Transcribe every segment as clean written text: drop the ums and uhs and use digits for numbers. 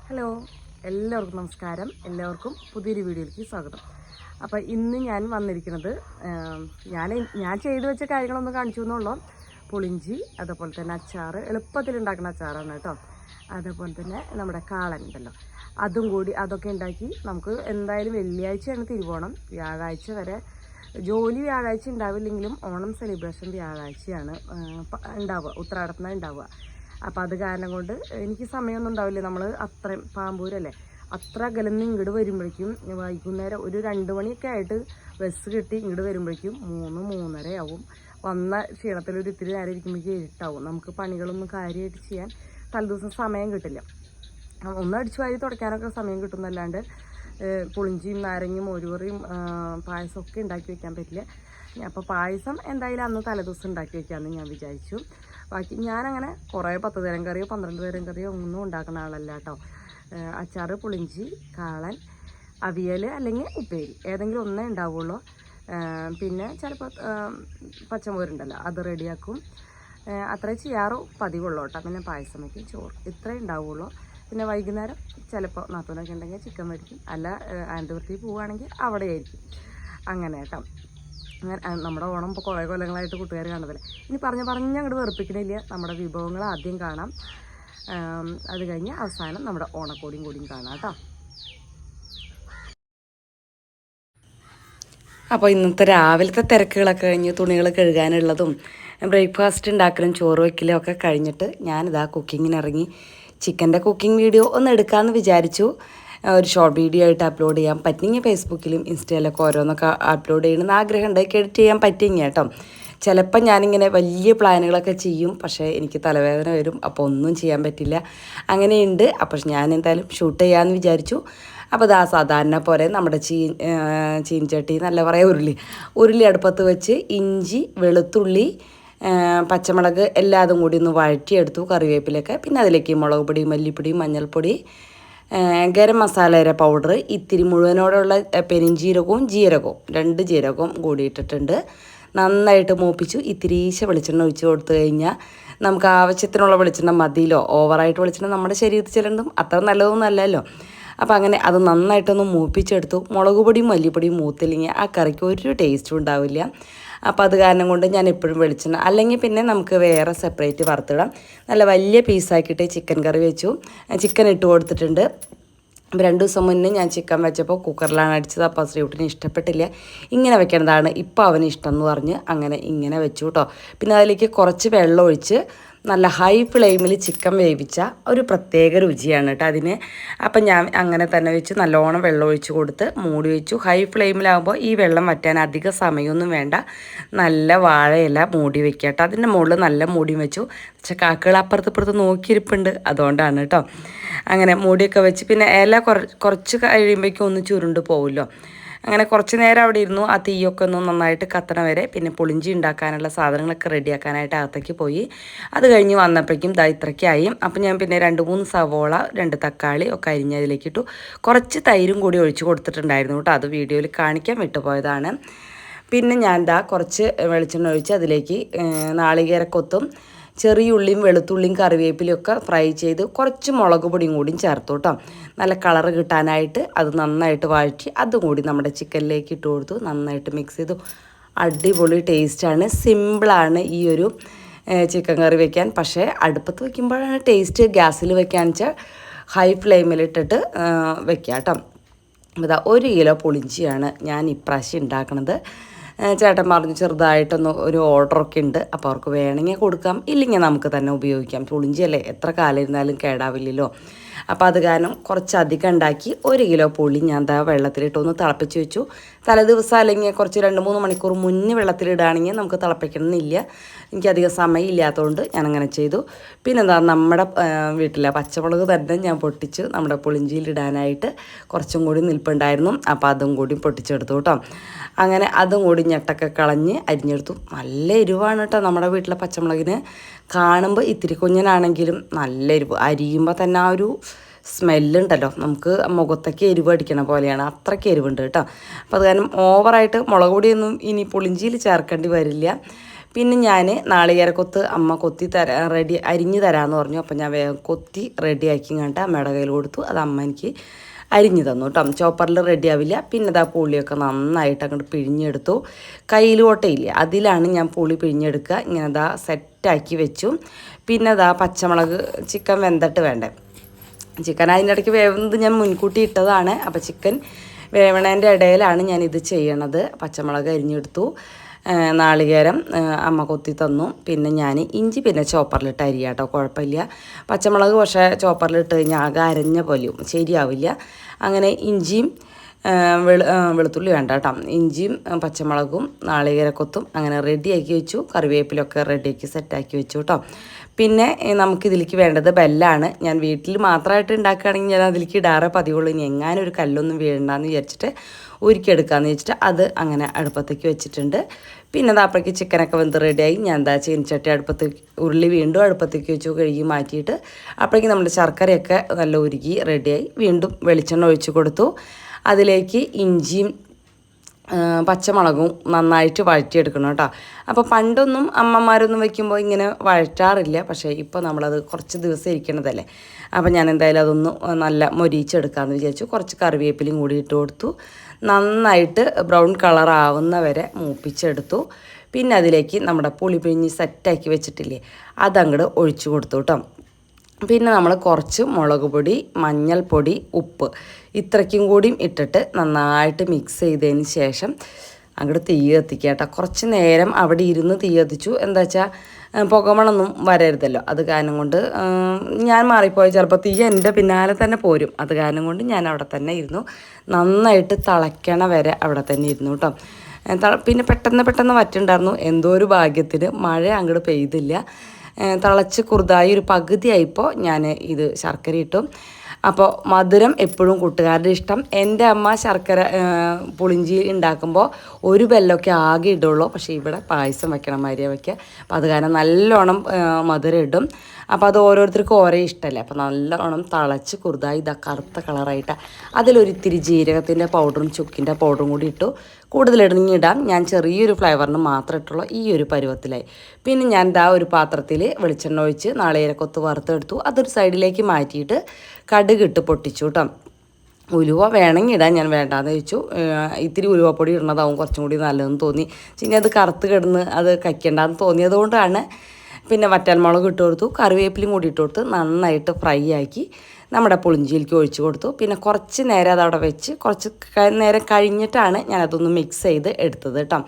Hello, എല്ലാവർക്കും നമസ്കാരം. എല്ലാവർക്കും പുതിയൊരു വീഡിയോയിലേക്ക് സ്വാഗതം. അപ്പോൾ ഇന്ന് ഞാൻ വന്നിരിക്കുന്നത് ഞാൻ ചെയ്തു വെച്ച കാര്യങ്ങളൊന്ന് കാണിച്ചു എന്നുള്ളൂ. പുളിഞ്ചി, അതുപോലെ തന്നെ അച്ചാർ, എളുപ്പത്തിലുണ്ടാക്കുന്ന അച്ചാറാണ് കേട്ടോ. അതുപോലെ തന്നെ നമ്മുടെ കാളൻ ഉണ്ടല്ലോ, അതൊക്കെ ഉണ്ടാക്കി നമുക്ക് എന്തായാലും വെള്ളിയാഴ്ചയാണ് തിരുവോണം. വ്യാഴാഴ്ച വരെ ജോലി വ്യാഴാഴ്ച ഉണ്ടാവില്ലെങ്കിലും ഓണം സെലിബ്രേഷൻ വ്യാഴാഴ്ചയാണ് ഉണ്ടാവുക, ഉത്രാടത്തിന് ഉണ്ടാവുക. അപ്പം അത് കാരണം കൊണ്ട് എനിക്ക് സമയമൊന്നും ഉണ്ടാവില്ല. നമ്മൾ അത്രയും പാമ്പൂരല്ലേ, അത്ര അകലെന്ന് ഇങ്ങോട്ട് വരുമ്പോഴേക്കും വൈകുന്നേരം ഒരു 2 മണിയൊക്കെ ആയിട്ട് ബസ് കിട്ടി ഇങ്ങോട്ട് വരുമ്പോഴേക്കും 3-3:30 ആവും. വന്ന ക്ഷീണത്തിൽ ഇത്തിരി നേരം ഇരിക്കുമ്പോഴേക്കും ഇരുട്ടാവും. നമുക്ക് പണികളൊന്നും കാര്യമായിട്ട് ചെയ്യാൻ തലേദിവസം സമയം കിട്ടില്ല. ഒന്ന് അടിച്ചു വാരി തുടയ്ക്കാനൊക്കെ സമയം കിട്ടുന്നല്ലാണ്ട് പുളിഞ്ചിയും നാരങ്ങയും മോരുകറിയും പായസമൊക്കെ ഉണ്ടാക്കി വെക്കാൻ പറ്റില്ല. അപ്പോൾ പായസം എന്തായാലും അന്ന് തലേദിവസം ഉണ്ടാക്കി വെക്കാമെന്ന് ഞാൻ വിചാരിച്ചു. ബാക്കി ഞാനങ്ങനെ കുറേ 10 തരം കറിയോ 12 തരം കറിയോ ഒന്നും ഉണ്ടാക്കുന്ന ആളല്ല കേട്ടോ. അച്ചാർ, പുളിഞ്ചി, കാളൻ, അവിയൽ അല്ലെങ്കിൽ ഉപ്പേരി ഏതെങ്കിലും ഒന്നേ ഉണ്ടാവുള്ളൂ. പിന്നെ ചിലപ്പോൾ പച്ചമോരുണ്ടല്ലോ അത് റെഡിയാക്കും. അത്രേ ചെയ്യാറ് പതിവുള്ളൂ കേട്ടോ. പിന്നെ പായസം വയ്ക്കും, ചോറ്, ഇത്രേ ഉണ്ടാവുള്ളൂ. പിന്നെ വൈകുന്നേരം ചിലപ്പോൾ നാത്തൂനൊക്കെ ഉണ്ടെങ്കിൽ ചിക്കൻ മേടിക്കും, അല്ല ആൻറ്റൂർത്തി പോവുകയാണെങ്കിൽ അവിടെ ആയിരിക്കും. അങ്ങനെ കേട്ടോ. അങ്ങനെ നമ്മുടെ ഓണം ഇപ്പോൾ കുറേ കൊല്ലങ്ങളായിട്ട് കൂട്ടുകാർ കാണുന്നില്ല. ഇനി അങ്ങോട്ട് വെറുപ്പിക്കണില്ല. നമ്മുടെ വിഭവങ്ങൾ ആദ്യം കാണാം, അത് കഴിഞ്ഞ് അവസാനം നമ്മുടെ ഓണക്കോടിയും കാണാം കേട്ടോ. അപ്പോൾ ഇന്നത്തെ രാവിലത്തെ തിരക്കുകളൊക്കെ കഴിഞ്ഞ് തുണികൾ കഴുകാനുള്ളതും ബ്രേക്ക്ഫാസ്റ്റ് ഉണ്ടാക്കലും ചോറ് വയ്ക്കലും ഒക്കെ കഴിഞ്ഞിട്ട് ഞാനിതാ കുക്കിങ്ങിനിറങ്ങി. ചിക്കൻ്റെ കുക്കിംഗ് വീഡിയോ ഒന്ന് എടുക്കാമെന്ന് വിചാരിച്ചു. ഒരു ഷോർട്ട് വീഡിയോ ആയിട്ട് അപ്ലോഡ് ചെയ്യാൻ പറ്റിയെങ്കിൽ ഫേസ്ബുക്കിലും ഇൻസ്റ്റയിലൊക്കെ ഓരോന്നൊക്കെ അപ്ലോഡ് ചെയ്യണമെന്ന് ആഗ്രഹമുണ്ട്. എഡിറ്റ് ചെയ്യാൻ പറ്റിയെങ്കിൽ കേട്ടോ. ചിലപ്പോൾ ഞാനിങ്ങനെ വലിയ പ്ലാനുകളൊക്കെ ചെയ്യും, പക്ഷേ എനിക്ക് തലവേദന വരും, അപ്പോൾ ഒന്നും ചെയ്യാൻ പറ്റില്ല. അങ്ങനെയുണ്ട്. അപ്പോൾ ഞാൻ എന്തായാലും ഷൂട്ട് ചെയ്യാമെന്ന് വിചാരിച്ചു. അപ്പോൾ ഇതാ സാധാരണ പോലെ നമ്മുടെ ചീൻചട്ടി നല്ല പറയാം, ഉരുളി അടുപ്പത്ത് വെച്ച് ഇഞ്ചി, വെളുത്തുള്ളി, പച്ചമുളക് എല്ലാതും കൂടി ഒന്ന് വഴറ്റിയെടുത്തു, കറിവേപ്പിലൊക്കെ. പിന്നെ അതിലേക്ക് മുളക് പൊടി, മല്ലിപ്പൊടി, മഞ്ഞൾപ്പൊടി, ഗരം മസാലയുടെ പൗഡർ, ഇത്തിരി മുഴുവനോടുള്ള പെരിഞ്ചീരകവും ജീരകവും 2 ജീരകവും കൂടി ഇട്ടിട്ടുണ്ട്. നന്നായിട്ട് മൂപ്പിച്ചു. ഇത്തിരീശ വെളിച്ചെണ്ണ ഒഴിച്ച് കൊടുത്തു കഴിഞ്ഞാൽ നമുക്ക് ആവശ്യത്തിനുള്ള വെളിച്ചെണ്ണ മതിയല്ലോ. ഓവറായിട്ട് വെളിച്ചെണ്ണ നമ്മുടെ ശരീരത്തിൽ ചെല്ലുന്നതും അത്ര നല്ലതൊന്നും അല്ലല്ലോ. അപ്പോൾ അങ്ങനെ അത് നന്നായിട്ടൊന്ന് മൂപ്പിച്ചെടുത്തു. മുളക് പൊടിയും മല്ലിപ്പൊടിയും മൂത്തില്ലെങ്കിൽ ആ കറിക്ക് ഒരു ടേസ്റ്റും ഉണ്ടാവില്ല. അപ്പോൾ അത് കാരണം കൊണ്ട് ഞാൻ എപ്പോഴും വെളിച്ചെണ്ണ, അല്ലെങ്കിൽ പിന്നെ നമുക്ക് വേറെ സെപ്പറേറ്റ് വറുത്തിടാം. നല്ല വലിയ പീസാക്കിയിട്ട് ചിക്കൻ കറി വെച്ചു. ചിക്കൻ ഇട്ട് കൊടുത്തിട്ടുണ്ട്. 2 ദിവസം മുന്നേ ഞാൻ ചിക്കൻ വെച്ചപ്പോൾ കുക്കറിലാണ് അടിച്ചത്. അപ്പോൾ ശ്രീകുട്ടിന് ഇഷ്ടപ്പെട്ടില്ല. ഇങ്ങനെ വെക്കേണ്ടതാണ്, ഇപ്പോൾ അവന് ഇഷ്ടം എന്ന് പറഞ്ഞ് അങ്ങനെ ഇങ്ങനെ വെച്ചു കേട്ടോ. പിന്നെ അതിലേക്ക് കുറച്ച് വെള്ളം ഒഴിച്ച് നല്ല ഹൈ ഫ്ലെയിമിൽ ചിക്കൻ വേവിച്ച ഒരു പ്രത്യേക രുചിയാണ് കേട്ടോ അതിന്. അപ്പം ഞാൻ അങ്ങനെ തന്നെ വെച്ച് നല്ലോണം വെള്ളം ഒഴിച്ച് കൊടുത്ത് മൂടി വെച്ചു. ഹൈ ഫ്ലെയിമിലാകുമ്പോൾ ഈ വെള്ളം വറ്റാൻ അധിക സമയമൊന്നും വേണ്ട. നല്ല വാഴയില മൂടി വെക്കുക കേട്ടോ. അതിൻ്റെ മുകളിൽ നല്ല മൂടിയും വെച്ചു. പക്ഷേ കാക്കകൾ അപ്പുറത്ത് നോക്കിയിരിപ്പുണ്ട്, അതുകൊണ്ടാണ് കേട്ടോ. അങ്ങനെ മൂടിയൊക്കെ വെച്ച് പിന്നെ ഇല കുറച്ച് കഴിയുമ്പോഴേക്കും ഒന്ന് ചുരുണ്ട് പോകുമല്ലോ. അങ്ങനെ കുറച്ച് നേരം അവിടെ ഇരുന്നു. ആ തീയൊക്കെ ഒന്ന് നന്നായിട്ട് കത്തണ വരെ. പിന്നെ പുളിഞ്ചി ഉണ്ടാക്കാനുള്ള സാധനങ്ങളൊക്കെ റെഡിയാക്കാനായിട്ട് അകത്തേക്ക് പോയി. അത് കഴിഞ്ഞ് വന്നപ്പോഴേക്കും ഇത്രയ്ക്കായി. അപ്പം ഞാൻ പിന്നെ 2-3 സവോള, 2 തക്കാളി ഒക്കെ അരിഞ്ഞതിലേക്ക് ഇട്ടു. കുറച്ച് തൈരും കൂടി ഒഴിച്ച് കൊടുത്തിട്ടുണ്ടായിരുന്നു കേട്ടോ. അത് വീഡിയോയിൽ കാണിക്കാൻ വിട്ടുപോയതാണ്. പിന്നെ ഞാൻ കുറച്ച് വെളിച്ചെണ്ണ ഒഴിച്ച് അതിലേക്ക് നാളികേരക്കൊത്തും ചെറിയ ഉള്ളിയും വെളുത്തുള്ളിയും കറിവേപ്പിലയും ഒക്കെ ഫ്രൈ ചെയ്ത് കുറച്ച് മുളക് പൊടിയും കൂടിയും ചേർത്തു കേട്ടോ. നല്ല കളറ് കിട്ടാനായിട്ട് അത് നന്നായിട്ട് വഴറ്റി അതും കൂടി നമ്മുടെ ചിക്കനിലേക്ക് ഇട്ട് കൊടുത്തു. നന്നായിട്ട് മിക്സ് ചെയ്തു. അടിപൊളി ടേസ്റ്റാണ്. സിമ്പിളാണ് ഈ ഒരു ചിക്കൻ കറി വയ്ക്കാൻ. പക്ഷേ അടുപ്പത്ത് വയ്ക്കുമ്പോഴാണ് ടേസ്റ്റ്. ഗ്യാസിൽ വയ്ക്കാന്ന് വെച്ചാൽ ഹൈ ഫ്ലെയിമിലിട്ടിട്ട് വയ്ക്കുക കേട്ടോ. ഇതാ 1 കിലോ പുളിഞ്ചിയാണ് ഞാൻ ഇപ്രാവശ്യം ഉണ്ടാക്കണത്. ചേട്ടൻ പറഞ്ഞു ചെറുതായിട്ടൊന്ന് ഒരു ഓർഡറൊക്കെ ഉണ്ട്, അപ്പോൾ അവർക്ക് വേണമെങ്കിൽ കൊടുക്കാം, ഇല്ലെങ്കിൽ നമുക്ക് തന്നെ ഉപയോഗിക്കാം. പുളിഞ്ചിയല്ലേ, എത്ര കാലം ഇരുന്നാലും കേടാവില്ലല്ലോ. അപ്പോൾ അത് കാരണം കുറച്ചധികം ഉണ്ടാക്കി 1 കിലോ പുളി ഞാൻ വെള്ളത്തിലിട്ടൊന്ന് തിളപ്പിച്ച് വെച്ചു. തലേദിവസം അല്ലെങ്കിൽ കുറച്ച് 2-3 മണിക്കൂർ മുന്നേ വെള്ളത്തിലിടുകയാണെങ്കിൽ നമുക്ക് തിളപ്പിക്കണമെന്നില്ല. എനിക്കധികം സമയം ഇല്ലാത്തതുകൊണ്ട് ഞാനങ്ങനെ ചെയ്തു. പിന്നെന്താ, നമ്മുടെ വീട്ടിലെ പച്ചമുളക് തന്നെ ഞാൻ പൊട്ടിച്ച് നമ്മുടെ പുളിഞ്ചിയിലിടാനായിട്ട് കുറച്ചും കൂടി നിൽപ്പുണ്ടായിരുന്നു. അപ്പോൾ അതും കൂടി പൊട്ടിച്ചെടുത്തു കേട്ടോ. അങ്ങനെ അതും കൂടി ഞെട്ടൊക്കെ കളഞ്ഞ് അരിഞ്ഞെടുത്തു. നല്ല എരിവാണ് കേട്ടോ നമ്മുടെ വീട്ടിലെ പച്ചമുളകിന്. കാണുമ്പോൾ ഇത്തിരി കുഞ്ഞനാണെങ്കിലും നല്ല എരിവ്. അരിയുമ്പോൾ തന്നെ ആ ഒരു സ്മെല്ലുണ്ടല്ലോ, നമുക്ക് മുഖത്തൊക്കെ എരിവ് അടിക്കണ പോലെയാണ്, അത്രയ്ക്ക് എരിവുണ്ട് കേട്ടോ. അപ്പോൾ അത് കാരണം ഓവറായിട്ട് മുളക് പൊടിയൊന്നും ഇനി പുളിഞ്ചിയിൽ ചേർക്കേണ്ടി വരില്ല. പിന്നെ ഞാൻ നാളികേരക്കൊത്ത് അമ്മ കൊത്തി അരിഞ്ഞ് തരാമെന്ന് പറഞ്ഞു. അപ്പോൾ ഞാൻ വേഗം കൊത്തി റെഡിയാക്കി കണ്ട് അമ്മയുടെ കയ്യിൽ കൊടുത്തു. അത് അമ്മ എനിക്ക് അരിഞ്ഞു തന്നു കേട്ടോ. ചോപ്പറിൽ റെഡി ആവില്ല. പിന്നെ ഇതാ പുളിയൊക്കെ നന്നായിട്ട് അങ്ങോട്ട് പിഴിഞ്ഞെടുത്തു. കയ്യിലോട്ടയില്ല, അതിലാണ് ഞാൻ പുളി പിഴിഞ്ഞെടുക്കുക. ഇങ്ങനെ ഇതാ സെറ്റാക്കി വെച്ചു. പിന്നെ ഇതാ പച്ചമുളക്, ചിക്കൻ വെന്തിട്ട് വേണ്ടേ, ചിക്കൻ അതിൻ്റെ ഇടയ്ക്ക് വേവുന്നത് ഞാൻ മുൻകൂട്ടി ഇട്ടതാണ്. അപ്പോൾ ചിക്കൻ വേവണേൻ്റെ ഇടയിലാണ് ഞാനിത് ചെയ്യണത്. പച്ചമുളക് അരിഞ്ഞെടുത്തു, നാളികേരം അമ്മ കൊത്തി തന്നു. പിന്നെ ഞാൻ ഇഞ്ചി പിന്നെ ചോപ്പറിലിട്ട് അരിയാം കേട്ടോ, കുഴപ്പമില്ല. പച്ചമുളക് പക്ഷേ ചോപ്പറിലിട്ട് കഴിഞ്ഞാൽ ആകെ അരഞ്ഞ പോലെയും ശരിയാവില്ല. അങ്ങനെ ഇഞ്ചിയും വെളുത്തുള്ളി വേണ്ട കേട്ടോ, ഇഞ്ചിയും പച്ചമുളകും നാളികേരക്കൊത്തും അങ്ങനെ റെഡിയാക്കി വെച്ചു. കറിവേപ്പിലൊക്കെ റെഡിയാക്കി സെറ്റാക്കി വെച്ചു കേട്ടോ. പിന്നെ നമുക്കിതിലേക്ക് വേണ്ടത് ബെല്ലാണ്. ഞാൻ വീട്ടിൽ മാത്രമായിട്ട് ഉണ്ടാക്കുകയാണെങ്കിൽ ഞാൻ അതിലേക്ക് ഇടാറേ പതിവുള്ളൂ. ഇനി എങ്ങാനും ഒരു കല്ലൊന്നും വീഴണ്ടെന്ന് വിചാരിച്ചിട്ട് ഉരുക്കിയെടുക്കാമെന്ന് വെച്ചിട്ട് അത് അങ്ങനെ അടുപ്പത്തേക്ക് വെച്ചിട്ടുണ്ട്. പിന്നെ അപ്പോഴേക്ക് ചിക്കനൊക്കെ വെന്ത് റെഡിയായി. ഞാൻ എന്താ ചീനിച്ചട്ടി ഉരുളി വീണ്ടും അടുപ്പത്തേക്ക് വെച്ചു, കഴുകി മാറ്റിയിട്ട് അപ്പോഴേക്കും നമ്മുടെ ശർക്കരയൊക്കെ നല്ല ഉരുകി റെഡിയായി. വീണ്ടും വെളിച്ചെണ്ണ ഒഴിച്ച് കൊടുത്തു. അതിലേക്ക് ഇഞ്ചിയും പച്ചമുളകും നന്നായിട്ട് വഴറ്റിയെടുക്കണം കേട്ടോ. അപ്പോൾ പണ്ടൊന്നും അമ്മമാരൊന്നും വയ്ക്കുമ്പോൾ ഇങ്ങനെ വഴറ്റാറില്ല. പക്ഷേ ഇപ്പോൾ നമ്മളത് കുറച്ച് ദിവസം ഇരിക്കണതല്ലേ. അപ്പോൾ ഞാൻ എന്തായാലും അതൊന്ന് നല്ല മൊരിച്ചെടുക്കാമെന്ന് വിചാരിച്ചു. കുറച്ച് കറിവേപ്പിലയും കൂടി ഇട്ട് കൊടുത്തു. നന്നായിട്ട് ബ്രൗൺ കളർ ആവുന്ന വരെ മൂപ്പിച്ചെടുത്തു. പിന്നെ അതിലേക്ക് നമ്മുടെ പുളി പിഴിഞ്ഞ് സെറ്റാക്കി വെച്ചിട്ടില്ലേ, അതങ്ങോട്ട് ഒഴിച്ചു കൊടുത്തു കേട്ടോ. പിന്നെ നമ്മൾ കുറച്ച് മുളക് പൊടി, മഞ്ഞൾപ്പൊടി, ഉപ്പ് ഇത്രയ്ക്കും കൂടിയും ഇട്ടിട്ട് നന്നായിട്ട് മിക്സ് ചെയ്തതിന് ശേഷം അങ്ങോട്ട് തീ കത്തിക്കുക കേട്ടോ. കുറച്ച് നേരം അവിടെ ഇരുന്ന് തീ കത്തിച്ചു. എന്താ വെച്ചാൽ പുകമണൊന്നും വരരുതല്ലോ. അത് കാരണം കൊണ്ട് ഞാൻ മാറിപ്പോയി, ചിലപ്പോൾ തീ എൻ്റെ പിന്നാലെ തന്നെ പോരും. അത് കാരണം കൊണ്ട് ഞാൻ അവിടെ തന്നെ ഇരുന്നു. നന്നായിട്ട് തിളയ്ക്കണ വരെ അവിടെ തന്നെ ഇരുന്നു കേട്ടോ. പിന്നെ പെട്ടെന്ന് വറ്റുണ്ടായിരുന്നു. എന്തോ ഒരു ഭാഗ്യത്തിന് മഴ അങ്ങോട്ട് പെയ്തില്ല. തിളച്ച് കുറുതായി ഒരു പകുതിയായപ്പോൾ ഞാൻ ഇത് ശർക്കര ഇട്ടു. അപ്പോൾ മധുരം എപ്പോഴും കൂട്ടുകാരുടെ ഇഷ്ടം. എൻ്റെ അമ്മ ശർക്കര പുളിഞ്ചി ഉണ്ടാക്കുമ്പോൾ ഒരു ബെല്ലൊക്കെ ആകെ ഇടുള്ളൂ. പക്ഷേ ഇവിടെ പായസം വെക്കണം, മാതിരിയാണ് വയ്ക്കുക. അപ്പോൾ അത് കാരണം നല്ലോണം മധുരം ഇടും. അപ്പോൾ അത് ഓരോരുത്തർക്കും ഓരോ ഇഷ്ടമല്ലേ. അപ്പോൾ നല്ലോണം തിളച്ച് കുറുതായി ഇതാ കറുത്ത കളറായിട്ട് അതിലൊരിത്തിരി ജീരകത്തിൻ്റെ പൗഡറും ചുക്കിൻ്റെ പൗഡറും കൂടി ഇട്ടു. കൂടുതലിടണമെങ്കിൽ ഇടാം. ഞാൻ ചെറിയൊരു ഫ്ലേവറിന് മാത്രമേ ഇട്ടുള്ളൂ. ഈ ഒരു പരുവത്തിലായി. പിന്നെ ഞാൻ ഇതാ ഒരു പാത്രത്തിൽ വെളിച്ചെണ്ണ ഒഴിച്ച് നാളികേരക്കൊത്ത് വറുത്തെടുത്തു. അതൊരു സൈഡിലേക്ക് മാറ്റിയിട്ട് കടുക് ഇട്ട് പൊട്ടിച്ചു കേട്ടോ. ഉലുവ വേണമെങ്കിൽ ഇടാൻ, ഞാൻ വേണ്ടാന്ന് വെച്ചു. ഇത്തിരി ഉലുവപ്പൊടി ഇടുന്നതാവും കുറച്ചും കൂടി നല്ലതെന്ന് തോന്നി. പിന്നെ അത് കറുത്ത് കിടന്ന് അത് കഴിക്കേണ്ടെന്ന് തോന്നിയതുകൊണ്ടാണ്. പിന്നെ വറ്റൽമുളക് ഇട്ട് കൊടുത്തു, കറിവേപ്പിലയും കൂടി ഇട്ട് കൊടുത്ത് നന്നായിട്ട് ഫ്രൈ ആക്കി നമ്മുടെ പുളിഞ്ചിയിലേക്ക് ഒഴിച്ച് കൊടുത്തു. പിന്നെ കുറച്ച് നേരം അതവിടെ വെച്ച് കുറച്ച് നേരം കഴിഞ്ഞിട്ടാണ് ഞാനതൊന്ന് മിക്സ് ചെയ്ത് എടുത്തത് കേട്ടോ.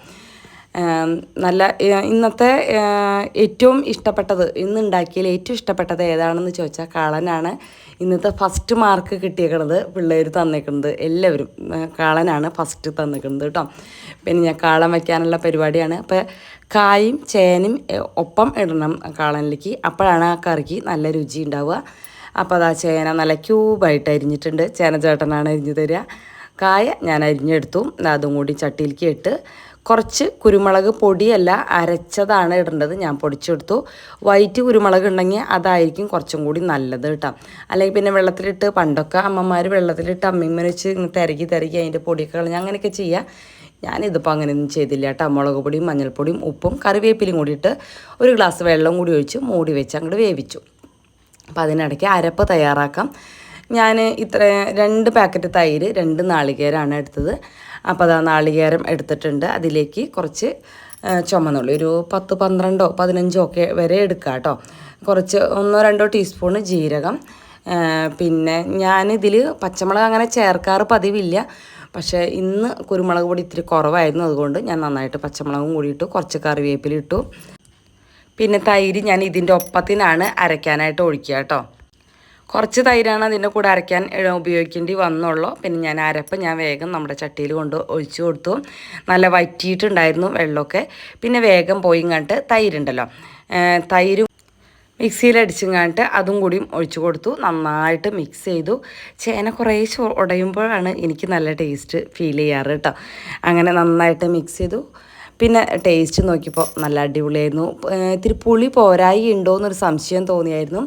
നല്ല ഇന്നത്തെ ഏറ്റവും ഇഷ്ടപ്പെട്ടത്, ഇന്ന് ഉണ്ടാക്കിയതിൽ ഏറ്റവും ഇഷ്ടപ്പെട്ടത് ഏതാണെന്ന് ചോദിച്ചാൽ കാളനാണ്. ഇന്നത്തെ ഫസ്റ്റ് മാർക്ക് കിട്ടിയേക്കണത് പിള്ളേർ തന്നേക്കുന്നത് എല്ലാവരും കാളനാണ് ഫസ്റ്റ് തന്നേക്കുന്നത് കേട്ടോ. പിന്നെ ഞാൻ കാളൻ വയ്ക്കാനുള്ള പരിപാടിയാണ്. അപ്പോൾ കായും ചേനയും ഒപ്പം ഇടണം കാളനിലേക്ക്, അപ്പോഴാണ് ആ കറിക്ക് നല്ല രുചി ഉണ്ടാവുക. അപ്പോൾ അതാ ചേന നല്ല ക്യൂബായിട്ട് അരിഞ്ഞിട്ടുണ്ട്. ചേന ചേട്ടനാണ് അരിഞ്ഞു തരിക. കായ ഞാൻ അരിഞ്ഞെടുത്തു. അതും കൂടി ചട്ടിയിലേക്ക് ഇട്ട് കുറച്ച് കുരുമുളക് പൊടിയല്ല അരച്ചതാണ് ഇടേണ്ടത്, ഞാൻ പൊടിച്ചെടുത്തു. വൈറ്റ് കുരുമുളക് ഉണ്ടെങ്കിൽ അതായിരിക്കും കുറച്ചും കൂടി നല്ലത് കേട്ടോ. അല്ലെങ്കിൽ പിന്നെ വെള്ളത്തിലിട്ട്, പണ്ടൊക്കെ അമ്മമാർ വെള്ളത്തിലിട്ട് അമ്മിമ്മ വെച്ച് തിരക്കി അതിൻ്റെ പൊടിയൊക്കെ കളഞ്ഞ് അങ്ങനെയൊക്കെ ചെയ്യുക. ഞാനിതിപ്പോൾ അങ്ങനെയൊന്നും ചെയ്തില്ല കേട്ടോ. മുളക് പൊടിയും മഞ്ഞൾപ്പൊടിയും ഉപ്പും കറിവേപ്പിലയും കൂടിയിട്ട് ഒരു ഗ്ലാസ് വെള്ളം കൂടി ഒഴിച്ച് മൂടി വെച്ച് അങ്ങോട്ട് വേവിച്ചു. അപ്പോൾ അതിനിടയ്ക്ക് അരപ്പ് തയ്യാറാക്കാം. ഞാൻ 2 പാക്കറ്റ് തൈര്, 2 നാളികേരമാണ് എടുത്തത്. അപ്പോൾ അതാ നാളികേരം എടുത്തിട്ടുണ്ട്. അതിലേക്ക് കുറച്ച് ചുമന്നുള്ളി ഒരു 10, 12, 15 ഒക്കെ വരെ എടുക്കുക കേട്ടോ. കുറച്ച് 1, 2 ടീസ്പൂണ് ജീരകം. പിന്നെ ഞാനിതിൽ പച്ചമുളക് അങ്ങനെ ചേർക്കാറ് പതിവില്ല. പക്ഷേ ഇന്ന് കുരുമുളക് പൊടി ഇത്തിരി കുറവായിരുന്നു, അതുകൊണ്ട് ഞാൻ നന്നായിട്ട് പച്ചമുളകും കൂടി ഇട്ടു. കുറച്ച് കറിവേപ്പില ഇട്ടു. പിന്നെ തൈര് ഞാൻ ഇതിൻ്റെ ഒപ്പത്തിനാണ് അരയ്ക്കാനായിട്ട് ഒഴിക്കുക കേട്ടോ. കുറച്ച് തൈരാണ് അതിൻ്റെ കൂടെ അരയ്ക്കാൻ ഉപയോഗിക്കേണ്ടി വന്നുള്ളൂ. പിന്നെ ഞാൻ അരപ്പ് വേഗം നമ്മുടെ ചട്ടിയിൽ കൊണ്ട് ഒഴിച്ചു കൊടുത്തു. നല്ല വറ്റിയിട്ടുണ്ടായിരുന്നു വെള്ളമൊക്കെ. പിന്നെ വേഗം പോയി ഇങ്ങോട്ട് തൈരുണ്ടല്ലോ, തൈര് മിക്സിയിലടിച്ചിങ്ങാണ്ട് അതും കൂടിയും ഒഴിച്ചു കൊടുത്തു. നന്നായിട്ട് മിക്സ് ചെയ്തു. ചേന കുറേശ്ശെ ഉടയുമ്പോഴാണ് എനിക്ക് നല്ല ടേസ്റ്റ് ഫീൽ ചെയ്യാറ് കേട്ടോ. അങ്ങനെ നന്നായിട്ട് മിക്സ് ചെയ്തു. പിന്നെ ടേസ്റ്റ് നോക്കിയപ്പോൾ നല്ല അടിപൊളിയായിരുന്നു. ഇത്തിരി പുളി പോരായി ഉണ്ടോ എന്നൊരു സംശയം തോന്നിയായിരുന്നു.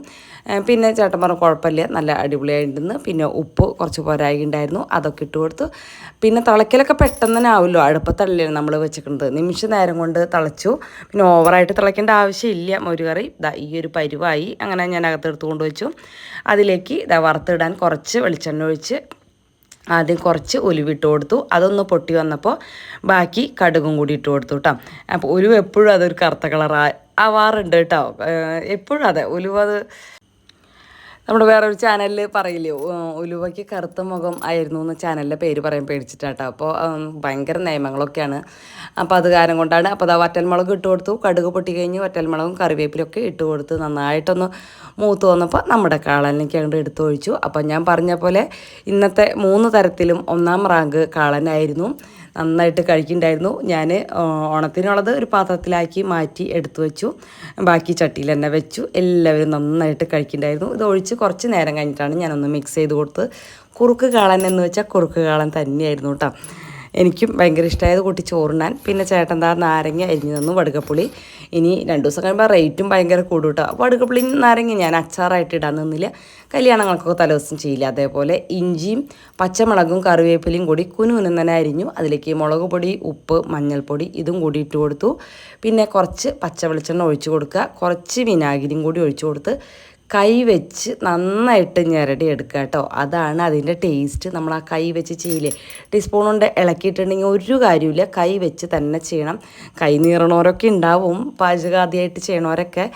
പിന്നെ ചേട്ടൻ പറഞ്ഞു കുഴപ്പമില്ല, നല്ല അടിപൊളിയായിട്ടുണ്ടെന്ന്. പിന്നെ ഉപ്പ് കുറച്ച് പോരായി ഉണ്ടായിരുന്നു, അതൊക്കെ ഇട്ട് കൊടുത്തു. പിന്നെ തിളയ്ക്കലൊക്കെ പെട്ടെന്ന് തന്നെ ആവുമല്ലോ, അടുപ്പത്തല്ലേ നമ്മൾ വെച്ചിട്ടുണ്ട്, നിമിഷ നേരം കൊണ്ട് തിളച്ചു. പിന്നെ ഓവറായിട്ട് തിളയ്ക്കേണ്ട ആവശ്യമില്ല. ഒരു കറി ഈ ഒരു പരുവായി. അങ്ങനെ ഞാൻ അകത്തെടുത്ത് കൊണ്ടുവച്ചു. അതിലേക്ക് വറുത്തിടാൻ കുറച്ച് വെളിച്ചെണ്ണ ഒഴിച്ച് ആദ്യം കുറച്ച് ഉലുവിട്ട് കൊടുത്തു. അതൊന്ന് പൊട്ടി വന്നപ്പോൾ ബാക്കി കടുകും കൂടി ഇട്ട് കൊടുത്തു കേട്ടോ. അപ്പോൾ ഉലുവ എപ്പോഴും അതൊരു കറുത്ത കളർ ആവാറുണ്ട് കേട്ടോ, എപ്പോഴും അതെ. ഉലുവ അത് നമ്മുടെ വേറൊരു ചാനലിൽ പറയില്ലേ, ഉലുവയ്ക്ക് കറുത്ത മുഖം ആയിരുന്നു എന്ന് ചാനലിൻ്റെ പേര് പറയാൻ പേടിച്ചിട്ടാട്ടോ. അപ്പോൾ ഭയങ്കര നിയമങ്ങളൊക്കെയാണ്. അപ്പോൾ അത് കാരണം കൊണ്ടാണ്. അപ്പോൾ അത് വറ്റൽമുളക് ഇട്ട് കൊടുത്തു. കടുക് പൊട്ടി കഴിഞ്ഞ് വറ്റൽമുളകും കറിവേപ്പിലൊക്കെ ഇട്ട് കൊടുത്ത് നന്നായിട്ടൊന്ന് മൂത്ത് വന്നപ്പോൾ നമ്മുടെ കാളനിലേക്ക് അങ്ങോട്ട് എടുത്ത് ഒഴിച്ചു. അപ്പോൾ ഞാൻ പറഞ്ഞ പോലെ ഇന്നത്തെ 3 തരത്തിലും 1ാം റാങ്ക് കാളനായിരുന്നു. നന്നായിട്ട് കഴിക്കുന്നുണ്ടായിരുന്നു. ഞാൻ ഓണത്തിനുള്ളത് ഒരു പാത്രത്തിലാക്കി മാറ്റി എടുത്തു വെച്ചു. ബാക്കി ചട്ടിയിൽ തന്നെ വെച്ചു. എല്ലാവരും നന്നായിട്ട് കഴിക്കുന്നുണ്ടായിരുന്നു. ഇത് ഒഴിച്ച് കുറച്ച് നേരം കഴിഞ്ഞിട്ടാണ് ഞാനൊന്ന് മിക്സ് ചെയ്ത് കൊടുത്ത്. കുറുക്ക് കാളൻ എന്ന് വെച്ചാൽ കുറുക്ക് കാളൻ തന്നെയായിരുന്നു കേട്ടോ. എനിക്കും ഭയങ്കര ഇഷ്ടമായത് കൂട്ടി ചോറുണ്ണാൻ. പിന്നെ ചേട്ടൻ നാരങ്ങ അരിഞ്ഞു തന്നു, വടുകപ്പുളി. ഇനി 2 ദിവസം കഴിയുമ്പോൾ റേറ്റും ഭയങ്കര കൂടും കേട്ടോ. വടുകപ്പുളി നാരങ്ങ ഞാൻ അച്ചാറായിട്ട് ഇടാൻ നിന്നില്ല, കല്യാണങ്ങൾക്കൊക്കെ തലേദിവസം ചെയ്യില്ല. അതേപോലെ ഇഞ്ചിയും പച്ചമുളകും കറിവേപ്പിലയും കൂടി കുനുകുനും തന്നെ അരിഞ്ഞു. അതിലേക്ക് മുളക് പൊടി, ഉപ്പ്, മഞ്ഞൾപ്പൊടി ഇതും കൂടി ഇട്ട് കൊടുത്തു. പിന്നെ കുറച്ച് പച്ച വെളിച്ചെണ്ണ ഒഴിച്ച് കൊടുക്കുക, കുറച്ച് വിനാഗിരിയും കൂടി ഒഴിച്ച് കൊടുത്ത് കൈ വെച്ച് നന്നായിട്ട് ഞെരടി എടുക്കുക കേട്ടോ. അതാണ് അതിൻ്റെ ടേസ്റ്റ്. നമ്മൾ ആ കൈ വെച്ച് ചെയ്യില്ലേ, ടീസ്പൂൺ കൊണ്ട് ഇളക്കിയിട്ടുണ്ടെങ്കിൽ ഒരു കാര്യമില്ല, കൈ വെച്ച് തന്നെ ചെയ്യണം. കൈ നീറണവരൊക്കെ ഉണ്ടാവും, പാചകാദ്യമായിട്ട് ചെയ്യണവരൊക്കെ.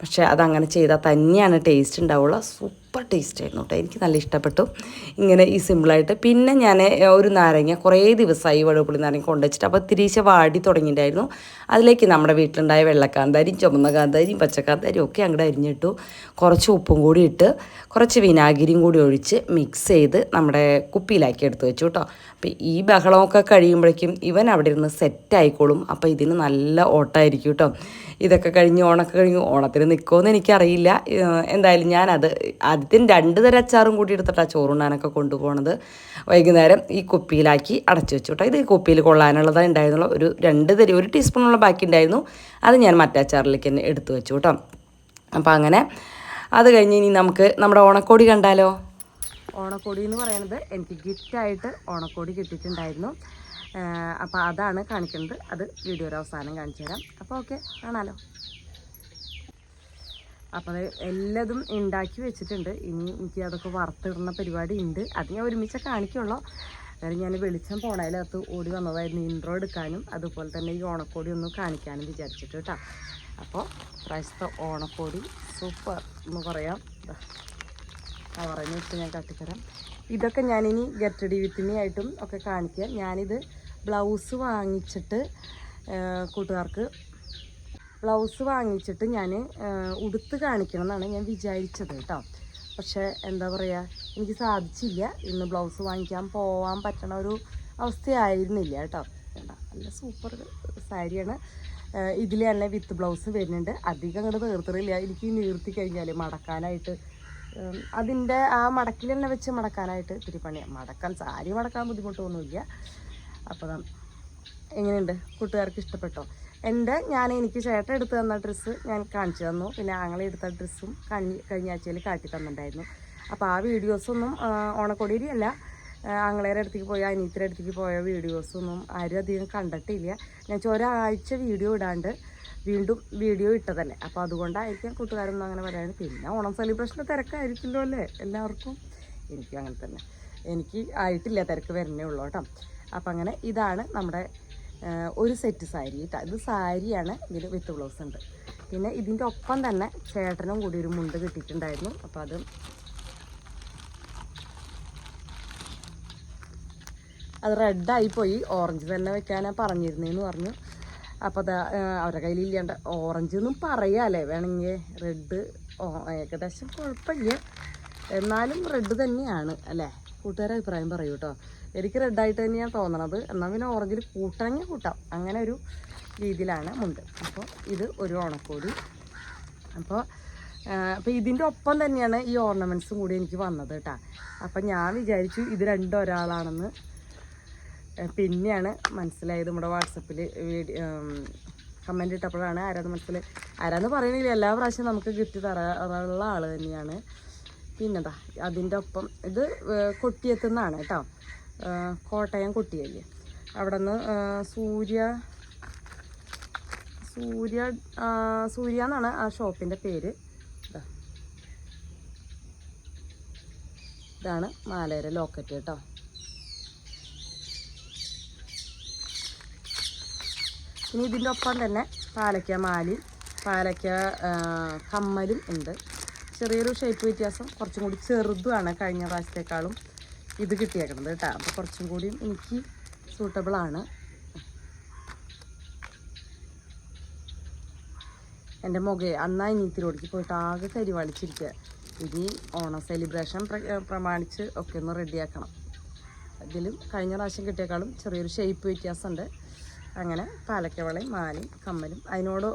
പക്ഷേ അതങ്ങനെ ചെയ്താൽ തന്നെയാണ് ടേസ്റ്റ് ഉണ്ടാവുള്ളൂ. സൂപ്പർ ടേസ്റ്റ് ആയിരുന്നു കേട്ടോ, എനിക്ക് നല്ല ഇഷ്ടപ്പെട്ടു ഇങ്ങനെ ഈ സിമ്പിളായിട്ട്. പിന്നെ ഞാൻ ഒരു നാരങ്ങ കുറേ ദിവസമായി വടുപുളി നാരങ്ങ കൊണ്ടുവച്ചിട്ട്, അപ്പോൾ തിരിച്ച വാടി തുടങ്ങിയിട്ടുണ്ടായിരുന്നു. അതിലേക്ക് നമ്മുടെ വീട്ടിലുണ്ടായ വെള്ളക്കാന്താരിയും ചുമന്ന കാന്താരിയും പച്ചക്കാന്താരിയും ഒക്കെ അങ്ങോട്ട് അരിഞ്ഞിട്ടു. കുറച്ച് ഉപ്പും കൂടി ഇട്ട് കുറച്ച് വിനാഗിരിയും കൂടി ഒഴിച്ച് മിക്സ് ചെയ്ത് നമ്മുടെ കുപ്പിയിലാക്കി എടുത്ത് വെച്ചു കേട്ടോ. അപ്പോൾ ഈ ബഹളമൊക്കെ കഴിയുമ്പോഴേക്കും ഇവൻ അവിടെ ഇരുന്ന് സെറ്റായിക്കോളും. അപ്പോൾ ഇതിന് നല്ല ഓട്ടമായിരിക്കും കേട്ടോ. ഇതൊക്കെ കഴിഞ്ഞ് ഓണമൊക്കെ കഴിഞ്ഞ് ഓണത്തിന് നിൽക്കുമെന്ന് എനിക്കറിയില്ല. എന്തായാലും ഞാനത് ആദ്യത്തിന് 2 തരം അച്ചാറും കൂടി എടുത്തിട്ടാണ് ചോറുണ്ണാനൊക്കെ കൊണ്ടുപോകണത്. വൈകുന്നേരം ഈ കുപ്പിയിലാക്കി അടച്ചു വെച്ചു കേട്ടോ. ഇത് ഈ കുപ്പിയിൽ കൊള്ളാനുള്ളതാണ് ഉണ്ടായിരുന്നുള്ളൂ. ഒരു 2 തരം 1 ടീസ്പൂണുള്ള ബാക്കി ഉണ്ടായിരുന്നു, അത് ഞാൻ മറ്റേ അച്ചാറിലേക്ക് തന്നെ എടുത്തു വെച്ചു കേട്ടോ. അപ്പോൾ അങ്ങനെ അത് കഴിഞ്ഞ് ഇനി നമുക്ക് നമ്മുടെ ഓണക്കോടി കണ്ടാലോ. ഓണക്കോടി എന്ന് പറയുന്നത് എനിക്ക് ഗിഫ്റ്റായിട്ട് ഓണക്കോടി കിട്ടിയിട്ടുണ്ടായിരുന്നു. അപ്പോൾ അതാണ് കാണിക്കുന്നത്. അത് വീഡിയോയുടെ അവസാനം കാണിച്ചു തരാം. അപ്പോൾ ഓക്കെ, കാണാലോ. അപ്പോൾ അത് എല്ലാതും ഉണ്ടാക്കി വെച്ചിട്ടുണ്ട്. ഇനി എനിക്ക് അതൊക്കെ വറുത്തിടുന്ന പരിപാടി ഉണ്ട്. അത് ഞാൻ ഒരുമിച്ച് കാണിക്കുള്ളൂ. അതായത് ഞാൻ വെളിച്ചം പോണതിനകത്ത് ഓടി വന്നതായിരുന്നു ഇൻട്രോ എടുക്കാനും അതുപോലെ തന്നെ ഈ ഓണക്കോടി ഒന്ന് കാണിക്കാനും വിചാരിച്ചിട്ട് കേട്ടോ. അപ്പോൾ പ്രാവശ്യത്തെ ഓണക്കോടി സൂപ്പർ എന്ന് പറയാം. കവറിന് വെച്ച് ഞാൻ കാട്ടിത്തരാം. ഇതൊക്കെ ഞാനിനി ഗെറ്റ് റെഡി വിത്ത് മീ ആയിട്ടും ഒക്കെ കാണിക്കുക. ഞാനിത് ബ്ലൗസ് വാങ്ങിച്ചിട്ട് കൂട്ടുകാർക്ക് ബ്ലൗസ് വാങ്ങിച്ചിട്ട് ഞാൻ ഉടുത്ത് കാണിക്കണം എന്നാണ് ഞാൻ വിചാരിച്ചത് കേട്ടോ. പക്ഷേ എന്താ പറയുക, എനിക്ക് സാധിച്ചില്ല. ഇന്ന് ബ്ലൗസ് വാങ്ങിക്കാൻ പോകാൻ പറ്റണ ഒരു അവസ്ഥയായിരുന്നില്ല കേട്ടോ. നല്ല സൂപ്പർ സാരിയാണ്. ഇതിൽ തന്നെ വിത്ത് ബ്ലൗസ് വരുന്നുണ്ട്. അധികം അങ്ങോട്ട് നീർത്തിറില്ല. എനിക്ക് നീർത്തി കഴിഞ്ഞാൽ മടക്കാനായിട്ട് അതിൻ്റെ ആ മടക്കിൽ തന്നെ വെച്ച് മടക്കാനായിട്ട് ഇത്തിരി പണിയാണ്. മടക്കാൻ സാരി മടക്കാൻ ബുദ്ധിമുട്ടൊന്നുമില്ല. അപ്പോൾ എങ്ങനെയുണ്ട്, കൂട്ടുകാർക്ക് ഇഷ്ടപ്പെട്ടോ? എനിക്ക് ചേട്ടൻ എടുത്ത് തന്ന ഡ്രസ്സ് ഞാൻ കാണിച്ചു തന്നു. പിന്നെ ആങ്ങളെ എടുത്ത ഡ്രസ്സും കഴിഞ്ഞ ആഴ്ചയിൽ കാട്ടി തന്നിട്ടുണ്ടായിരുന്നു. അപ്പോൾ ആ വീഡിയോസൊന്നും ഓണക്കോടിയിൽ അല്ല, ആങ്ങളേരെ അടുത്തേക്ക് പോയ അനിയത്തിയുടെ അടുത്തേക്ക് പോയ വീഡിയോസൊന്നും ആരും അധികം കണ്ടിട്ടില്ല. ഞാൻ ഒരാഴ്ച വീഡിയോ ഇടാണ്ട് വീണ്ടും വീഡിയോ ഇട്ടതല്ലേ. അപ്പോൾ അതുകൊണ്ടായിരിക്കും കൂട്ടുകാരൊന്നും അങ്ങനെ പറയുന്നത്. പിന്നെ ഓണം സെലിബ്രേഷൻ്റെ തിരക്കായിരിക്കുമല്ലോ അല്ലേ എല്ലാവർക്കും. എനിക്കും അങ്ങനെ തന്നെ. എനിക്ക് ആയിട്ടില്ല, തിരക്ക് വരുന്നേ ഉള്ളൂ കേട്ടോ. അപ്പം അങ്ങനെ ഇതാണ് നമ്മുടെ ഒരു സെറ്റ് സാരി കേട്ടോ. ഇത് സാരിയാണ്, ഇതിൽ വിത്ത് ബ്ലൗസ് ഉണ്ട്. പിന്നെ ഇതിൻ്റെ ഒപ്പം തന്നെ ചേട്ടനും കൂടി ഒരു മുണ്ട് കിട്ടിയിട്ടുണ്ടായിരുന്നു. അപ്പോൾ അത് റെഡായിപ്പോയി. ഓറഞ്ച് തന്നെ വെക്കാനാണ് പറഞ്ഞിരുന്നതെന്ന് പറഞ്ഞു. അപ്പോൾ അവരുടെ കയ്യിലില്ലാണ്ട് ഓറഞ്ച് എന്നും പറയാമല്ലേ വേണമെങ്കിൽ. റെഡ് ഏകദേശം കുഴപ്പമില്ല, എന്നാലും റെഡ് തന്നെയാണ് അല്ലേ. കൂട്ടുകാരെ അഭിപ്രായം പറയൂ കേട്ടോ. എനിക്ക് റെഡായിട്ട് തന്നെയാണ് തോന്നണത്. എന്നാൽ പിന്നെ ഓറഞ്ചിൽ കൂട്ടണമെങ്കിൽ കൂട്ടാം. അങ്ങനെ ഒരു രീതിയിലാണ് മുണ്ട്. അപ്പോൾ ഇത് ഒരു ഓണക്കോടി. അപ്പോൾ ഇതിൻ്റെ ഒപ്പം തന്നെയാണ് ഈ ഓർണമെൻറ്റ്സും കൂടി എനിക്ക് വന്നത് കേട്ടോ. അപ്പം ഞാൻ വിചാരിച്ചു ഇത് രണ്ടും ഒരാളാണെന്ന്. പിന്നെയാണ് മനസ്സിലായത് നമ്മുടെ വാട്സപ്പിൽ കമൻറ്റ് ഇട്ടപ്പോഴാണ് ആരാന്ന് പറയണില്ല. എല്ലാ പ്രാവശ്യം നമുക്ക് ഗിഫ്റ്റ് തരാറുള്ള ആൾ തന്നെയാണ്. പിന്നെന്താ അതിൻ്റെ ഒപ്പം ഇത് കൊട്ടിയത്തുനിന്നാണ് കേട്ടോ, കോട്ടയം കൊട്ടിയല്ലേ. അവിടെ നിന്ന് സൂര്യ എന്നാണ് ആ ഷോപ്പിൻ്റെ പേര്. ഇതാണ് മാലയുടെ ലോക്കറ്റ് കേട്ടോ. ഇനി ഇതിൻ്റെ ഒപ്പം തന്നെ പാലക്ക മാലയും പാലക്ക കമ്മലും ഉണ്ട്. ചെറിയൊരു ഷേപ്പ് വ്യത്യാസം, കുറച്ചും കൂടി ചെറുതുമാണ് കഴിഞ്ഞ പ്രാവശ്യത്തെക്കാളും ഇത് കിട്ടിയേക്കണത് കേട്ടോ. അപ്പോൾ കുറച്ചും കൂടിയും എനിക്ക് സൂട്ടബിളാണ്. എൻ്റെ മുഖയെ അന്നായി നീത്തിരോടിക്ക് പോയിട്ട് ആകെ കരിവാളിച്ചിരിക്കുക. ഇനി ഓണം സെലിബ്രേഷൻ പ്രമാണിച്ച് ഒക്കെ ഒന്ന് റെഡിയാക്കണം. ഇതിലും കഴിഞ്ഞ പ്രാവശ്യം കിട്ടിയേക്കാളും ചെറിയൊരു ഷേപ്പ് വ്യത്യാസമുണ്ട്. അങ്ങനെ പാലക്കവളയും മാലയും കമ്മലും. അതിനോട്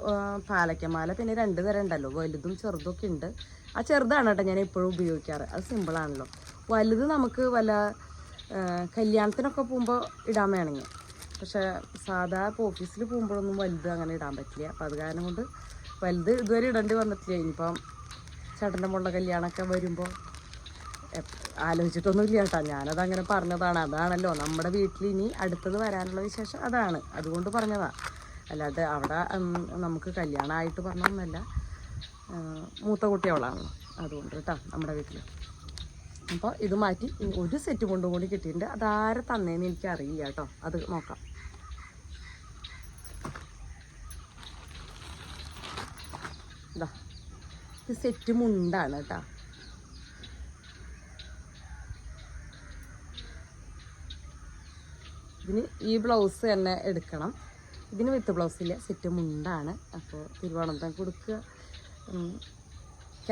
പാലക്കമാല പിന്നെ 2 തരം ഉണ്ടല്ലോ, വലുതും ചെറുതൊക്കെ ഉണ്ട്. ആ ചെറുതാണ് കേട്ടോ ഞാൻ എപ്പോഴും ഉപയോഗിക്കാറ്, അത് സിമ്പിളാണല്ലോ. വലുത് നമുക്ക് വല്ല കല്യാണത്തിനൊക്കെ പോകുമ്പോൾ ഇടാൻ വേണമെങ്കിൽ, പക്ഷേ സാധാ ഓഫീസിൽ പോകുമ്പോഴൊന്നും വലുത് അങ്ങനെ ഇടാൻ പറ്റില്ല. അപ്പോൾ അത് കാരണം കൊണ്ട് വലുത് ഇതുവരെ ഇടേണ്ടി വന്നിട്ടില്ല. ഇനിയിപ്പം ചേട്ടൻ്റെ മോളുടെ കല്യാണമൊക്കെ വരുമ്പോൾ ആലോചിച്ചിട്ടൊന്നുമില്ല കേട്ടോ, ഞാനതങ്ങനെ പറഞ്ഞതാണ്. അതാണല്ലോ നമ്മുടെ വീട്ടിൽ ഇനി അടുത്തത് വരാനുള്ള വിശേഷം, അതാണ്, അതുകൊണ്ട് പറഞ്ഞതാണ്. അല്ലാതെ അവിടെ നമുക്ക് കല്യാണമായിട്ട് പറഞ്ഞൊന്നുമല്ല, മൂത്ത കുട്ടി അവളാണല്ലോ, അതുകൊണ്ട് കേട്ടോ നമ്മുടെ വീട്ടിൽ. അപ്പോൾ ഇത് മാറ്റി ഒരു സെറ്റ് കൊണ്ടും കൂടി കിട്ടിയിട്ടുണ്ട്. അതാരെ തന്നേന്ന് എനിക്കറിയില്ല കേട്ടോ, അത് നോക്കാം. ഇതാ ഇത് സെറ്റ് മുണ്ടാണ് കേട്ടോ. ഇതിന് ഈ ബ്ലൗസ് തന്നെ എടുക്കണം. ഇതിന് വിത്ത് ബ്ലൗസില്ല, സെറ്റ് മുണ്ടാണ്. അപ്പോൾ തിരുവനന്തപുരം കൊടുക്കുക.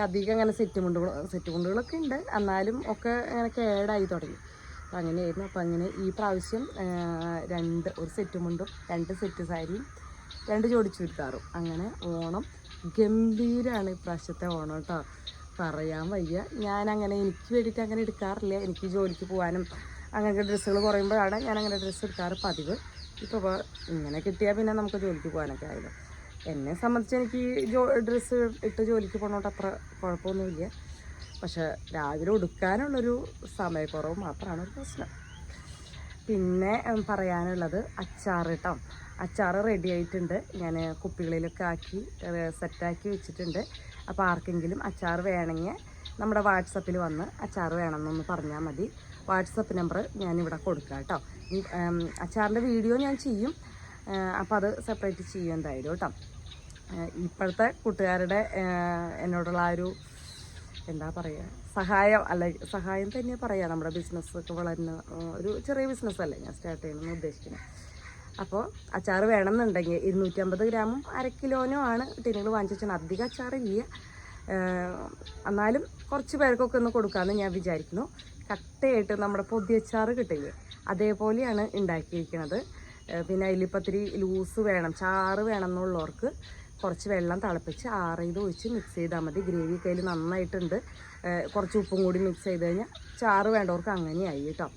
അധികം അങ്ങനെ സെറ്റ് മുണ്ടുകളൊക്കെ ഉണ്ട്, എന്നാലും ഒക്കെ അങ്ങനെ കേടായി തുടങ്ങി. അപ്പം അങ്ങനെയായിരുന്നു. അപ്പം അങ്ങനെ ഈ പ്രാവശ്യം ഒരു സെറ്റ് മുണ്ടും 2 സെറ്റ് സാരിയും 2 ജോഡി ചുരിദാറും. അങ്ങനെ ഓണം ഗംഭീരമാണ് ഇപ്രാവശ്യത്തെ ഓണം കേട്ടോ, പറയാൻ വയ്യ. ഞാനങ്ങനെ എനിക്ക് വേണ്ടിയിട്ട് അങ്ങനെ എടുക്കാറില്ല. എനിക്ക് ജോലിക്ക് പോകാനും അങ്ങനത്തെ ഡ്രസ്സുകൾ കുറയുമ്പോഴാണ് ഞാനങ്ങനെ ഡ്രസ്സ് എടുക്കാറ് പതിവ്. ഇപ്പോൾ ഇങ്ങനെ കിട്ടിയാൽ പിന്നെ നമുക്ക് ജോലിക്ക് പോകാനൊക്കെ ആയല്ലോ. എന്നെ സംബന്ധിച്ച് എനിക്ക് ഡ്രസ്സ് ഇട്ട് ജോലിക്ക് പോകണോട്ട് അത്ര കുഴപ്പമൊന്നുമില്ല. പക്ഷെ രാവിലെ ഉടുക്കാനുള്ളൊരു സമയക്കുറവ് മാത്രമാണ് ഒരു പ്രശ്നം. പിന്നെ പറയാനുള്ളത് അച്ചാർ കേട്ടോ. അച്ചാർ റെഡി ആയിട്ടുണ്ട്. ഞാൻ കുപ്പികളിലൊക്കെ ആക്കി സെറ്റാക്കി വെച്ചിട്ടുണ്ട്. അപ്പോൾ ആർക്കെങ്കിലും അച്ചാർ വേണമെങ്കിൽ നമ്മുടെ വാട്സപ്പിൽ വന്ന് അച്ചാർ വേണമെന്നൊന്ന് പറഞ്ഞാൽ മതി. വാട്സപ്പ് നമ്പർ ഞാനിവിടെ കൊടുക്കാം കേട്ടോ. അച്ചാറിൻ്റെ വീഡിയോ ഞാൻ ചെയ്യും, അപ്പോൾ അത് സെപ്പറേറ്റ് ചെയ്യും എന്തായാലും കേട്ടോ. ഇപ്പോഴത്തെ കൂട്ടുകാരുടെ എന്നോടുള്ള ആ ഒരു എന്താ പറയുക, സഹായം തന്നെ പറയാം. നമ്മുടെ ബിസിനസ്സൊക്കെ വളരുന്ന ഒരു ചെറിയ ബിസിനസ്സല്ലേ ഞാൻ സ്റ്റാർട്ട് ചെയ്യണമെന്ന് ഉദ്ദേശിക്കുന്നത്. അപ്പോൾ അച്ചാർ വേണമെന്നുണ്ടെങ്കിൽ 250 ഗ്രാമും 1/2 കിലോനോ ആണ് ടിന്നുകൾ വാങ്ങിച്ചു. അധികം അച്ചാറില്ല, എന്നാലും കുറച്ച് പേർക്കൊക്കെ ഒന്ന് കൊടുക്കാമെന്ന് ഞാൻ വിചാരിക്കുന്നു. കട്ടയായിട്ട് നമ്മുടെ പൊതിയച്ചാറ് കിട്ടില്ലേ, അതേപോലെയാണ് ഉണ്ടാക്കിയിരിക്കുന്നത്. പിന്നെ അതിലിപ്പത്തിരി ലൂസ് വേണം, ചാറ് വേണം എന്നുള്ളവർക്ക് കുറച്ച് വെള്ളം തിളപ്പിച്ച് ആറിയത് ഒഴിച്ച് മിക്സ് ചെയ്താൽ മതി. ഗ്രേവി കയ്യിൽ നന്നായിട്ടുണ്ട്. കുറച്ച് ഉപ്പും കൂടി മിക്സ് ചെയ്ത് കഴിഞ്ഞാൽ ചാറ് വേണ്ടവർക്ക് അങ്ങനെയായി കേട്ടോ.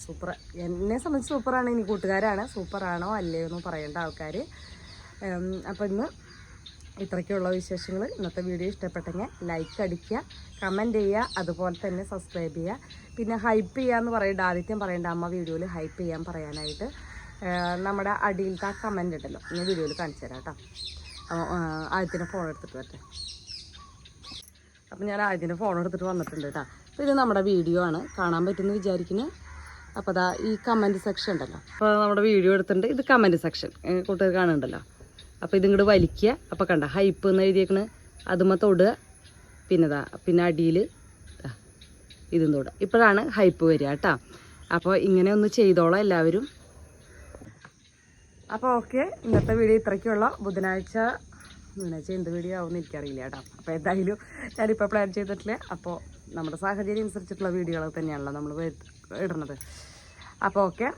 സൂപ്പർ, എന്നെ സംബന്ധിച്ച് സൂപ്പറാണ്. ഇനി കൂട്ടുകാരാണ് സൂപ്പറാണോ അല്ലയോ എന്ന് പറയേണ്ട ആൾക്കാർ. അപ്പോൾ ഇന്ന് ഇത്രയ്ക്കുള്ള വിശേഷങ്ങൾ. ഇന്നത്തെ വീഡിയോ ഇഷ്ടപ്പെട്ടെങ്കിൽ ലൈക്ക് അടിക്കുക, കമൻറ്റ് ചെയ്യുക, അതുപോലെ തന്നെ സബ്സ്ക്രൈബ് ചെയ്യുക. പിന്നെ ഹൈപ്പ് ചെയ്യാമെന്ന് പറയേണ്ട, ആദ്യം പറയേണ്ട അമ്മ വീഡിയോയിൽ ഹൈപ്പ് ചെയ്യാൻ പറയാനായിട്ട് നമ്മുടെ അടിയിലത്തെ ആ കമൻറ്റ് ഉണ്ടല്ലോ, ഞാൻ വീഡിയോയിൽ കാണിച്ചു തരാം കേട്ടോ. ആദ്യത്തിൻ്റെ ഫോൺ എടുത്തിട്ട് വരട്ടെ. അപ്പം ഞാൻ ആദ്യത്തിൻ്റെ ഫോൺ എടുത്തിട്ട് വന്നിട്ടുണ്ട് കേട്ടോ. അപ്പോൾ ഇത് നമ്മുടെ വീഡിയോ ആണ്, കാണാൻ പറ്റുമെന്ന് വിചാരിക്കുന്നു. അപ്പോൾ അതാ ഈ കമൻറ്റ് സെക്ഷൻ ഉണ്ടല്ലോ, അപ്പോൾ നമ്മുടെ വീഡിയോ എടുത്തിട്ടുണ്ട്. ഇത് കമൻറ്റ് സെക്ഷൻ കൂട്ടുകാർ കാണുന്നുണ്ടല്ലോ. അപ്പോൾ ഇതിങ്ങോട്ട് വലിക്കുക. അപ്പോൾ കണ്ട ഹൈപ്പ് എന്ന് എഴുതിയേക്കണ്, അതുമ്മ തൊടുക. പിന്നെ അടിയിൽ ഇതും തൊടുക. ഇപ്പോഴാണ് ഹൈപ്പ് വരിക കേട്ടോ. അപ്പോൾ ഇങ്ങനെ ഒന്ന് ചെയ്തോളാം എല്ലാവരും. അപ്പോൾ ഓക്കെ, ഇന്നത്തെ വീഡിയോ ഇത്രയ്ക്കുള്ള. ബുധനാഴ്ച എന്ത് വീഡിയോ ആവുമെന്ന് എനിക്കറിയില്ല കേട്ടോ. അപ്പോൾ എന്തായാലും ഞാനിപ്പോൾ പ്ലാൻ ചെയ്തിട്ടില്ല. അപ്പോൾ നമ്മുടെ സാഹചര്യം അനുസരിച്ചിട്ടുള്ള വീഡിയോകൾ തന്നെയാണല്ലോ നമ്മൾ ഇടുന്നത്. അപ്പോൾ ഓക്കെ,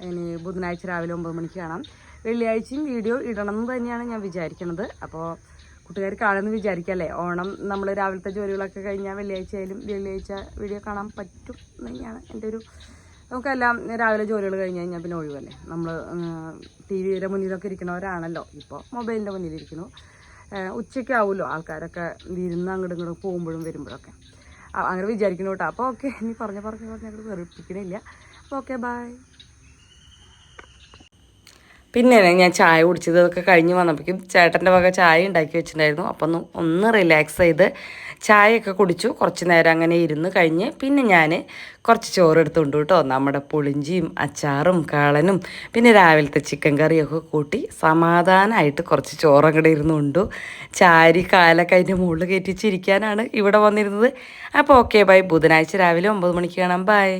ഇനി ബുധനാഴ്ച രാവിലെ 9 മണിക്ക് കാണാം. വെള്ളിയാഴ്ചയും വീഡിയോ ഇടണം എന്ന് തന്നെയാണ് ഞാൻ വിചാരിക്കുന്നത്. അപ്പോൾ കൂട്ടുകാർ കാണുമെന്ന് വിചാരിക്കല്ലേ. ഓണം നമ്മൾ രാവിലത്തെ ജോലികളൊക്കെ കഴിഞ്ഞാൽ വെള്ളിയാഴ്ച വീഡിയോ കാണാൻ പറ്റും തന്നെയാണ് എൻ്റെ ഒരു നമുക്കെല്ലാം രാവിലെ ജോലികൾ കഴിഞ്ഞ് കഴിഞ്ഞാൽ പിന്നെ ഒഴിവല്ലേ. നമ്മൾ ടി വിയുടെ മുന്നിലൊക്കെ ഇരിക്കണവരാണല്ലോ, ഇപ്പോൾ മൊബൈലിൻ്റെ മുന്നിലിരിക്കുന്നു. ഉച്ചയ്ക്ക് ആവുമല്ലോ ആൾക്കാരൊക്കെ വിരുന്ന് അങ്ങോട്ടും ഇങ്ങോട്ടും പോകുമ്പോഴും വരുമ്പോഴൊക്കെ. അങ്ങനെ വിചാരിക്കുന്നു കേട്ടോ. അപ്പോൾ ഓക്കെ, ഇനി പറഞ്ഞ് അങ്ങോട്ട് വെറുപ്പിക്കണില്ല. അപ്പോൾ ഓക്കെ, ബൈ. പിന്നെ ഞാൻ ചായ കുടിച്ചതൊക്കെ കഴിഞ്ഞ് വന്നപ്പോഴേക്കും ചേട്ടൻ്റെ വക ചായ ഉണ്ടാക്കി വെച്ചിട്ടുണ്ടായിരുന്നു. അപ്പം ഒന്ന് റിലാക്സ് ചെയ്ത് ചായയൊക്കെ കുടിച്ചു. കുറച്ച് നേരം അങ്ങനെ ഇരുന്ന് കഴിഞ്ഞ് പിന്നെ ഞാൻ കുറച്ച് ചോറ് എടുത്തുകൊണ്ട് കേട്ടോ. നമ്മുടെ പുളിഞ്ചിയും അച്ചാറും കാളനും പിന്നെ രാവിലത്തെ ചിക്കൻ കറിയൊക്കെ കൂട്ടി സമാധാനമായിട്ട് കുറച്ച് ചോറ് അങ്ങോട്ട് ഇരുന്നുകൊണ്ടു. ചാരി കാലൊക്കെ അതിൻ്റെ മുകളിൽ കയറ്റിച്ചിരിക്കാനാണ് ഇവിടെ വന്നിരുന്നത്. അപ്പോൾ ഓക്കെ ബൈ. ബുധനാഴ്ച രാവിലെ 9 മണിക്ക് കാണാം. ബൈ.